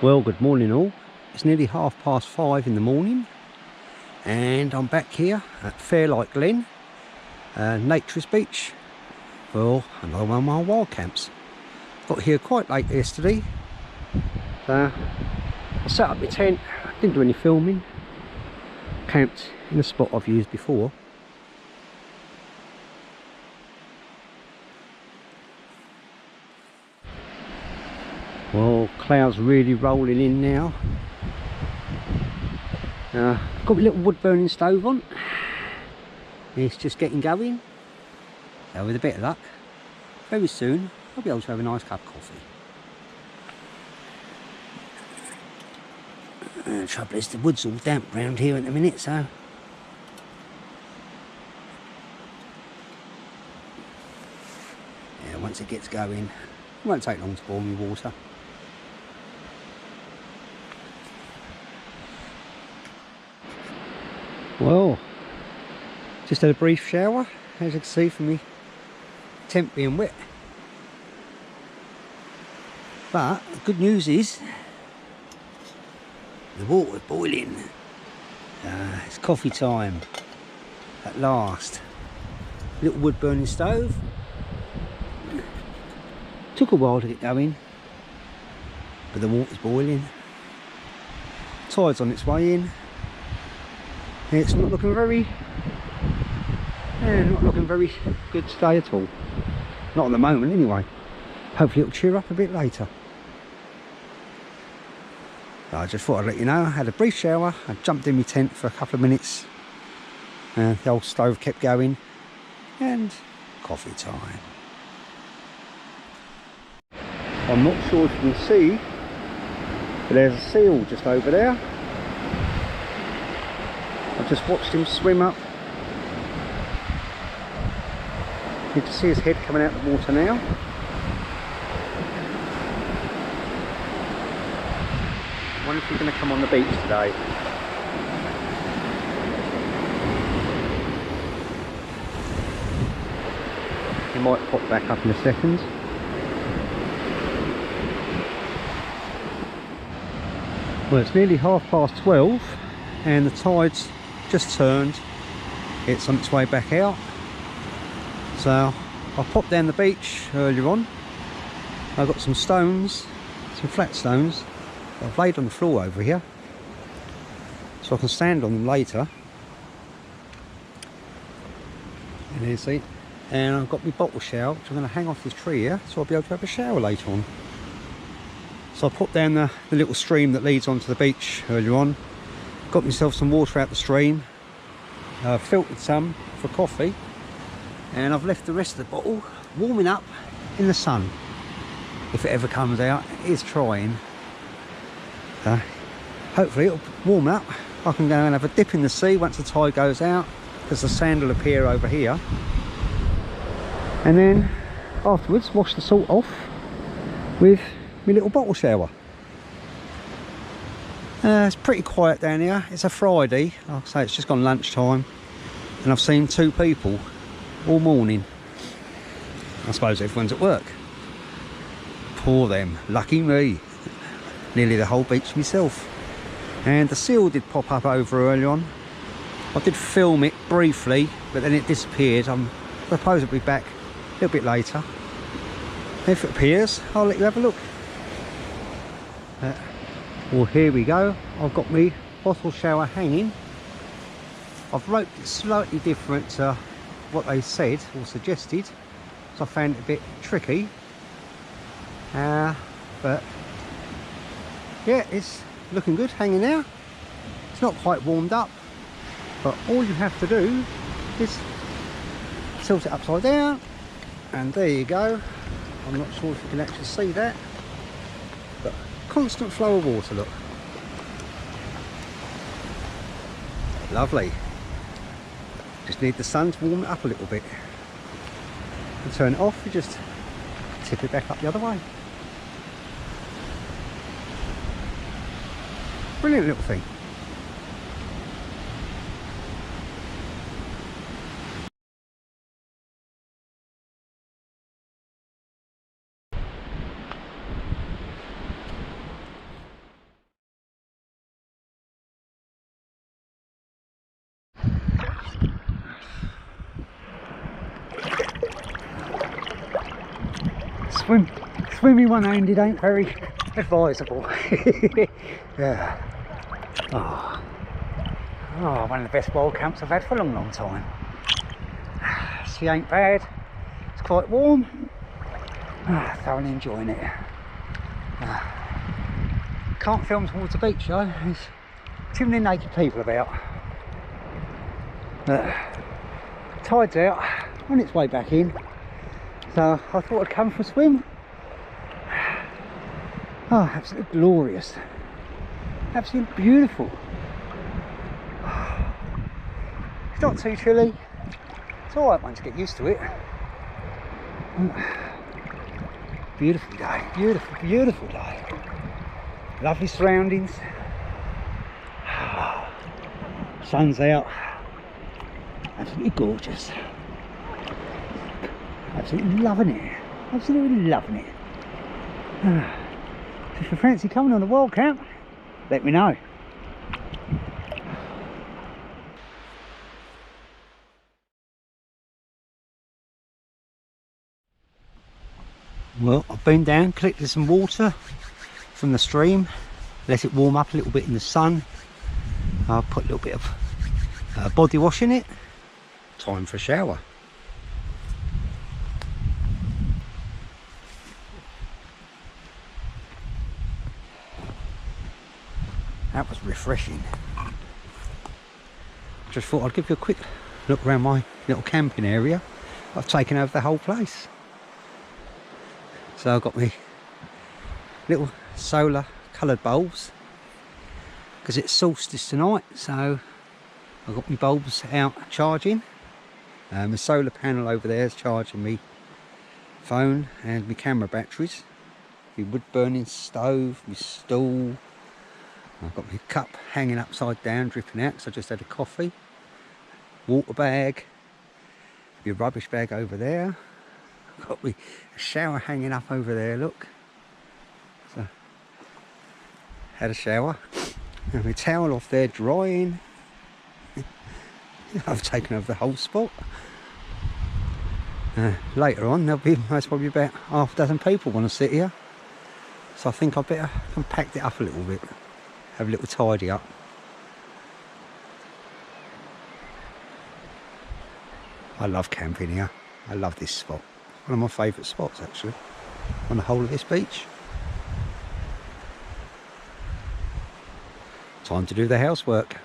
Well, good morning all. It's nearly 5:30 in the morning and I'm back here at Fairlight Glen, Naturist Beach, for another one of my wild camps. Got here quite late yesterday. I set up my tent, didn't do any filming, camped in a spot I've used before. Well, clouds really rolling in now. Got my little wood burning stove on. It's just getting going. So with a bit of luck, very soon I'll be able to have a nice cup of coffee. The trouble is the wood's all damp round here at the minute, so yeah, once it gets going, it won't take long to boil me water. Well, just had a brief shower, as you can see from me tent being wet. But the good news is the water's boiling. It's coffee time at last. Little wood burning stove. Took a while to get going, but the water's boiling. Tide's on its way in. It's not looking very good today at all. Not at the moment anyway. Hopefully it'll cheer up a bit later. So I just thought I'd let you know, I had a brief shower, I jumped in my tent for a couple of minutes, the old stove kept going, and coffee time. I'm not sure if you can see, but there's a seal just over there. I've just watched him swim up. You can see his head coming out of the water now. I wonder if he's going to come on the beach today. He might pop back up in a second. Well, it's nearly 12:30 and the tide's just turned. It's on its way back out. So I popped down the beach earlier on. I got some stones, some flat stones that I've laid on the floor over here, so I can stand on them later. And there you see. And I've got my bottle shower, which I'm going to hang off this tree here, so I'll be able to have a shower later on. So I popped down the little stream that leads onto the beach earlier on. Got myself some water out the stream, filtered some for coffee, and I've left the rest of the bottle warming up in the sun. If it ever comes out, it is trying. Hopefully it'll warm up. I can go and have a dip in the sea once the tide goes out, because the sand will appear over here. And then afterwards wash the salt off with my little bottle shower. It's pretty quiet down here. It's a Friday, like I say, it's just gone lunchtime, and I've seen 2 people all morning. I suppose everyone's at work. Poor them, lucky me. Nearly the whole beach myself. And the seal did pop up over early on. I did film it briefly, but then it disappeared. I suppose it'll be back a little bit later. If it appears, I'll let you have a look. Well, here we go. I've got my bottle shower hanging. I've roped it slightly different to what they said or suggested, so I found it a bit tricky. But yeah, it's looking good hanging there. It's not quite warmed up, but all you have to do is tilt it upside down, and there you go. I'm not sure if you can actually see that, but constant flow of water, look. Lovely. Just need the sun to warm it up a little bit. And turn it off, you just tip it back up the other way. Brilliant little thing. Swimming one-handed ain't very advisable. Yeah. Oh, one of the best wild camps I've had for a long time. Sea ain't bad. It's quite warm. Thoroughly enjoying it. Can't film towards the beach though. There's too many naked people about. Tide's out, on its way back in. So I thought I'd come for a swim. Oh, absolutely glorious. Absolutely beautiful. It's not too chilly. It's alright once you get used to it. Beautiful day, beautiful day. Lovely surroundings. Sun's out. Absolutely gorgeous. Absolutely loving it. Absolutely loving it. If you fancy coming on a wild camp, let me know. Well, I've been down, collected some water from the stream, let it warm up a little bit in the sun. I'll put a little bit of body wash in it. Time for a shower. That was refreshing. Just thought I'd give you a quick look around my little camping area. I've taken over the whole place. So I've got my little solar coloured bulbs because it's solstice tonight, so I've got my bulbs out charging. The solar panel over there is charging me phone and my camera batteries. My wood burning stove, my stool. I've got my cup hanging upside down, dripping out because I just had a coffee. Water bag, my rubbish bag over there. I've got my shower hanging up over there, look. So, had a shower. And my towel off there drying. I've taken over the whole spot. Later on, there'll be most probably about half a dozen people want to sit here. So I think I better compact it up a little bit. Have a little tidy up. I love camping here. I love this spot. One of my favourite spots actually, on the whole of this beach. Time to do the housework.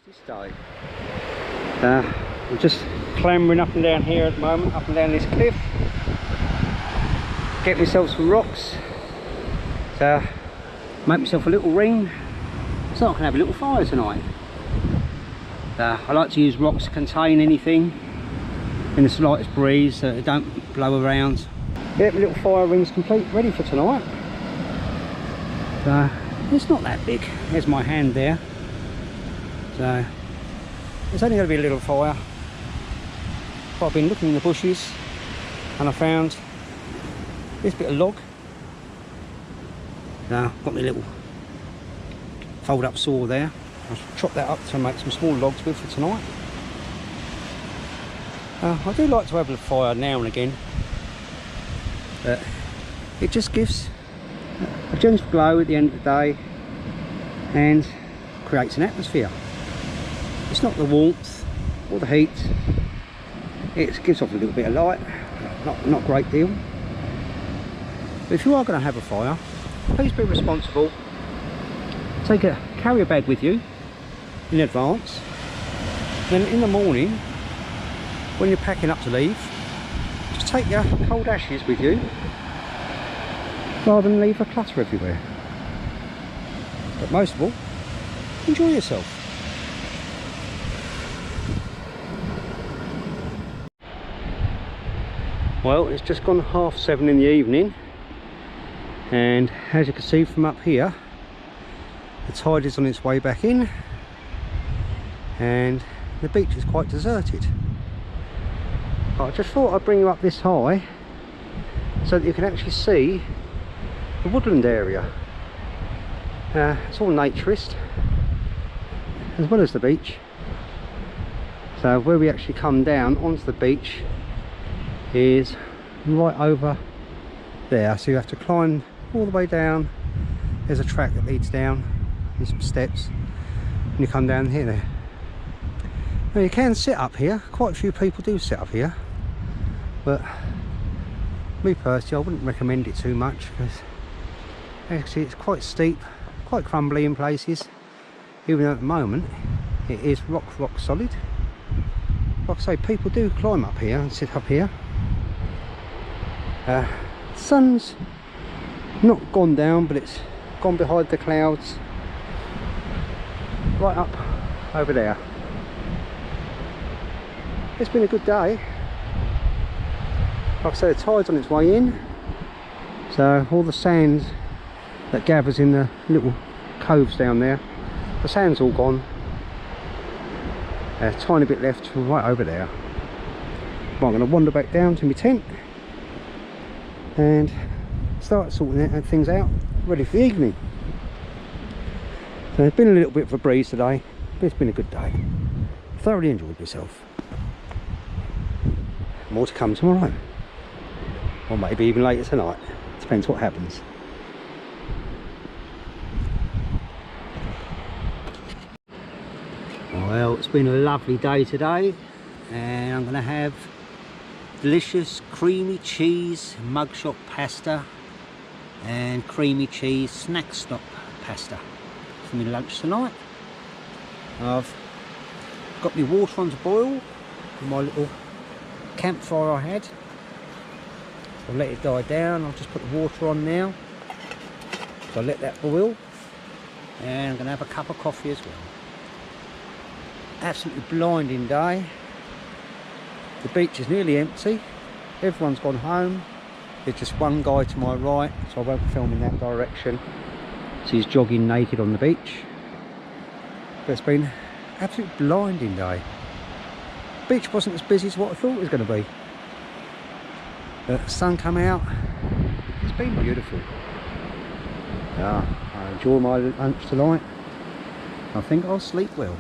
This day. I'm just clambering up and down here at the moment, up and down this cliff. Get myself some rocks. So, make myself a little ring. So I can have a little fire tonight. I like to use rocks to contain anything in the slightest breeze so it don't blow around. Get my little fire ring's complete, ready for tonight. So it's not that big. There's my hand there. So it's only going to be a little fire. But I've been looking in the bushes and I found this bit of log. Now I've got my little fold up saw there. I'll chop that up to make some small logs with for tonight. I do like to have a fire now and again, but it just gives a gentle glow at the end of the day and creates an atmosphere. It's not the warmth or the heat, it gives off a little bit of light, not a great deal. But if you are going to have a fire, please be responsible. Take a carrier bag with you in advance, then in the morning when you're packing up to leave, just take your cold ashes with you rather than leave a clutter everywhere. But most of all, enjoy yourself. Well, it's just gone 7:30 in the evening, and as you can see from up here, the tide is on its way back in and the beach is quite deserted. But I just thought I'd bring you up this high so that you can actually see the woodland area. It's all naturist as well as the beach. So where we actually come down onto the beach is right over there, so you have to climb all the way down. There's a track that leads down, there's some steps, and you come down here. Now you can sit up here, quite a few people do sit up here, but me personally I wouldn't recommend it too much, because actually it's quite steep, quite crumbly in places, even though at the moment it is rock solid. Like I say, people do climb up here and sit up here. Sun's not gone down, but it's gone behind the clouds right up over there. It's been a good day. Like I say, the tide's on its way in, so all the sand that gathers in the little coves down there, the sand's all gone. A tiny bit left right over there. But I'm going to wander back down to my tent and start sorting things out, ready for the evening. So it's been a little bit of a breeze today, but it's been a good day. Thoroughly enjoyed myself. More to come tomorrow, or maybe even later tonight, depends what happens. Well, it's been a lovely day today, and I'm going to have delicious creamy cheese mugshot pasta and creamy cheese snack stop pasta for my lunch tonight. I've got my water on to boil for my little campfire I had. I'll let it die down. I'll just put the water on now, so I'll let that boil, and I'm going to have a cup of coffee as well. Absolutely blinding day. The beach is nearly empty, everyone's gone home. There's just one guy to my right, so I won't film in that direction. So he's jogging naked on the beach. But it's been an absolutely blinding day. The beach wasn't as busy as what I thought it was going to be. The sun come out, it's been beautiful. Yeah, I enjoy my lunch tonight. I think I'll sleep well.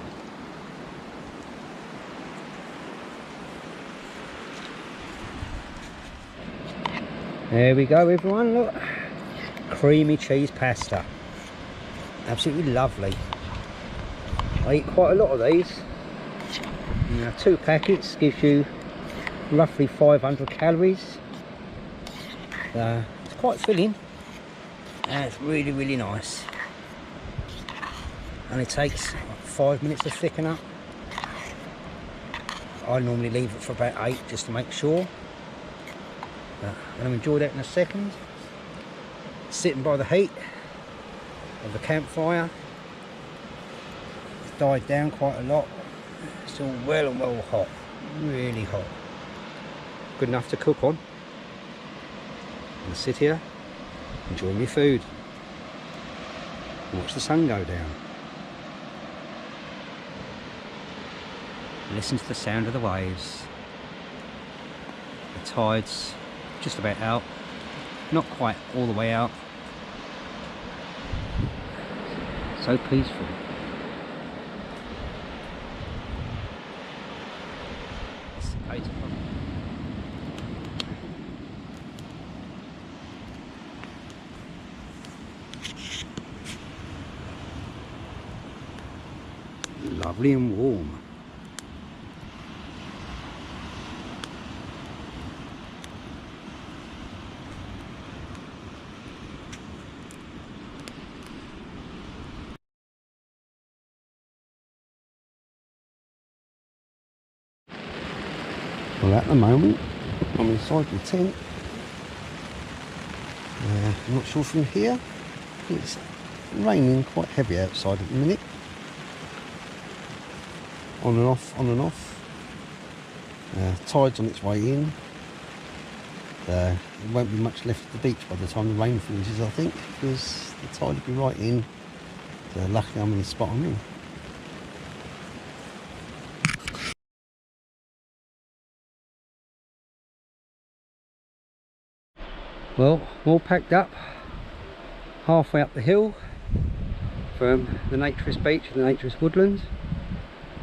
There we go everyone, look, creamy cheese pasta, absolutely lovely. I eat quite a lot of these. Now, 2 packets gives you roughly 500 calories. It's quite filling, and it's really nice. And it takes 5 minutes to thicken up. I normally leave it for about 8 just to make sure. I'm going to enjoy that in a second. Sitting by the heat of the campfire. It's died down quite a lot. It's still well and well hot, really hot. Good enough to cook on. And sit here, enjoy my food, watch the sun go down. Listen to the sound of the waves. The tide's just about out, not quite all the way out. So peaceful. It's 8 o'clock. Lovely and warm. Well, at the moment I'm inside the tent. I'm not sure from here. It's raining quite heavy outside at the minute. On and off, on and off. Tide's on its way in. There won't be much left of the beach by the time the rain finishes, I think, because the tide will be right in. So luckily I'm in the spot I'm in. Well, I'm all packed up, halfway up the hill from the naturist beach and the naturist woodlands.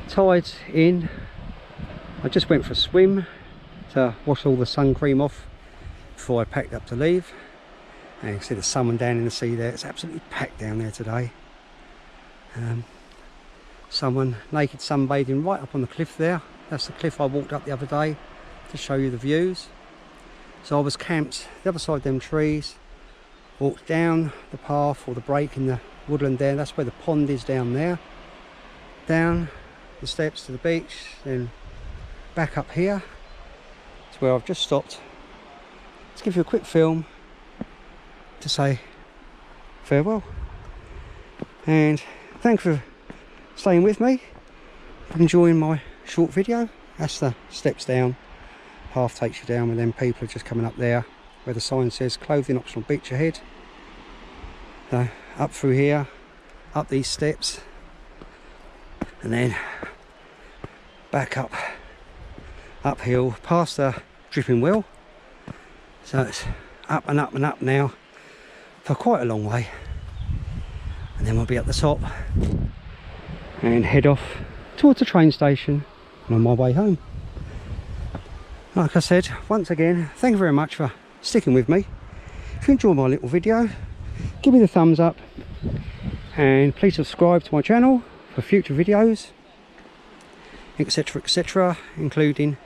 Tide's in, I just went for a swim to wash all the sun cream off before I packed up to leave. And you can see there's someone down in the sea there. It's absolutely packed down there today. Someone naked sunbathing right up on the cliff there. That's the cliff I walked up the other day to show you the views. So I was camped the other side of them trees, walked down the path or the break in the woodland there. That's where the pond is down there. Down the steps to the beach, then back up here to where I've just stopped to give you a quick film to say farewell. And thanks for staying with me, enjoying my short video. That's the steps down, path takes you down, and then people are just coming up there where the sign says clothing optional beach ahead. So up through here, up these steps, and then back up uphill past the dripping well. So it's up and up and up now for quite a long way, and then we'll be at the top and head off towards the train station on my way home. Like I said, once again, thank you very much for sticking with me. If you enjoyed my little video, give me the thumbs up, and please subscribe to my channel for future videos, etc, etc, including,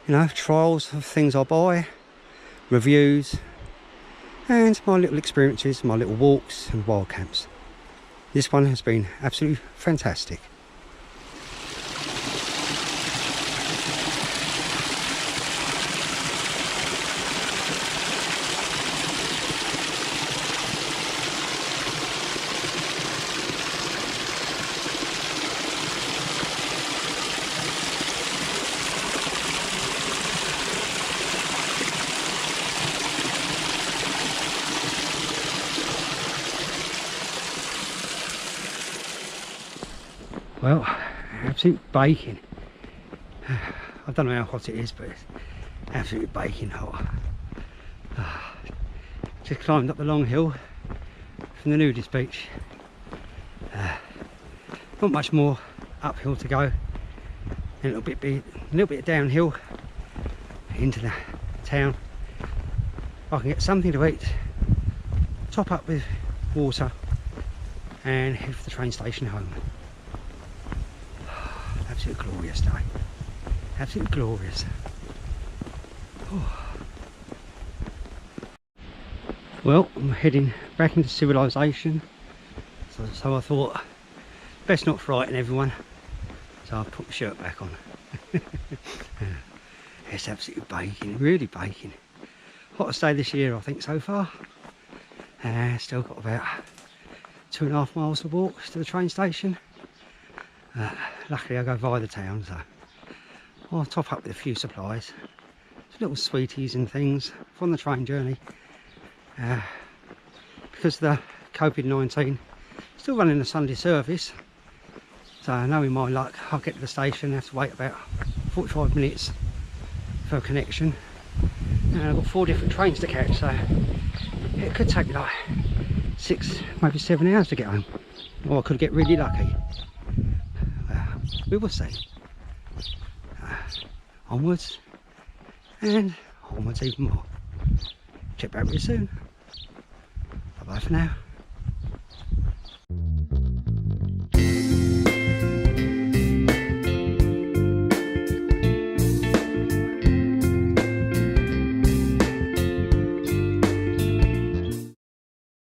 you know, trials of things I buy, reviews, and my little experiences, my little walks and wild camps. This one has been absolutely fantastic. Well, absolute baking. I don't know how hot it is, but it's absolutely baking hot. Just climbed up the long hill from the nudist beach. Not much more uphill to go. A little bit downhill into the town. I can get something to eat, top up with water, and head for the train station home. Absolutely glorious day. Absolutely glorious. Oh. Well, I'm heading back into civilization. So I thought, best not frighten everyone. So I put my shirt back on. It's absolutely baking, really baking. Hottest day this year, I think, so far. Still got about 2.5 miles to walk to the train station. Luckily I go via the town, so I'll top up with a few supplies, little sweeties and things from the train journey. Because of the COVID-19 still running the Sunday service, so knowing my luck, I'll get to the station, have to wait about 45 minutes for a connection, and I've got 4 different trains to catch, so it could take me like 6, maybe 7 hours to get home, or I could get really lucky. We will see. Onwards and onwards even more. Check back with you soon. Bye bye for now.